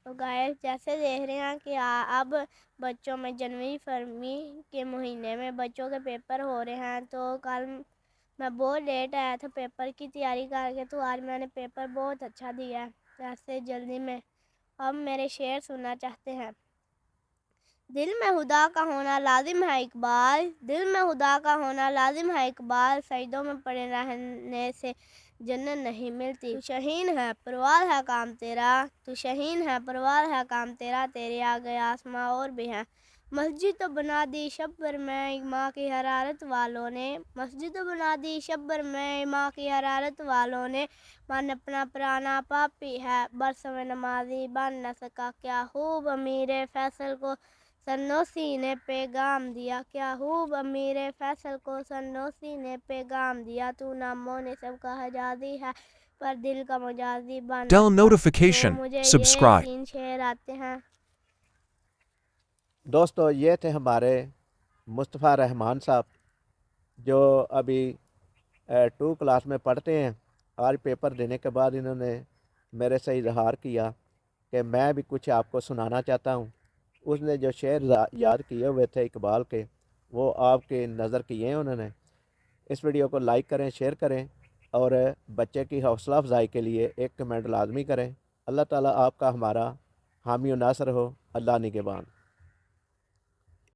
تو گائز جیسے دیکھ رہے ہیں کہ اب بچوں میں جنوری فروری کے مہینے میں بچوں کے پیپر ہو رہے ہیں، تو کل میں بہت لیٹ آیا تھا پیپر کی تیاری کر کے، تو آج میں نے پیپر بہت اچھا دیا ہے جیسے جلدی میں۔ اب میرے شعر سننا چاہتے ہیں۔ دل میں خدا کا ہونا لازم ہے اقبال، دل میں خدا کا ہونا لازم ہے اقبال، سجدوں میں پڑے رہنے سے جنت نہیں ملتی۔ تو شہین ہے پروار ہے کام تیرا، تو شہین ہے پروار ہے کام تیرا، تیرے آگے آسماں اور بھی ہیں۔ مسجد تو بنا دی شب بھر میں ماں کی حرارت والوں نے، مسجد تو بنا دی شب بھر میں ماں کی حرارت والوں نے، من اپنا پرانا پاپی ہے برس میں نمازی بن نہ سکا، کیا خوب امیر فیصل کو سنوسی نے پیغام دیا، کیا خوب امیر فیصل کو سنوسی نے پیغام دیا، تو ناموں نے سب کا حجازی ہے پر دل کا مجازی بن نہ Bell سکا۔ تو notification. مجھے یہ Subscribe. 3 شعر آتے ہیں۔ دوستو یہ تھے ہمارے مصطفیٰ رحمان صاحب جو ابھی 2 کلاس میں پڑھتے ہیں۔ آج پیپر دینے کے بعد انہوں نے میرے سے اظہار کیا کہ میں بھی کچھ آپ کو سنانا چاہتا ہوں۔ اس نے جو شعر یاد کیے ہوئے تھے اقبال کے، وہ آپ کے نظر کیے ہیں انہوں نے۔ اس ویڈیو کو لائک کریں، شیئر کریں، اور بچے کی حوصلہ افزائی کے لیے ایک کمنٹ لازمی کریں۔ اللہ تعالیٰ آپ کا ہمارا حامی و ناصر ہو۔ اللہ نگہبان۔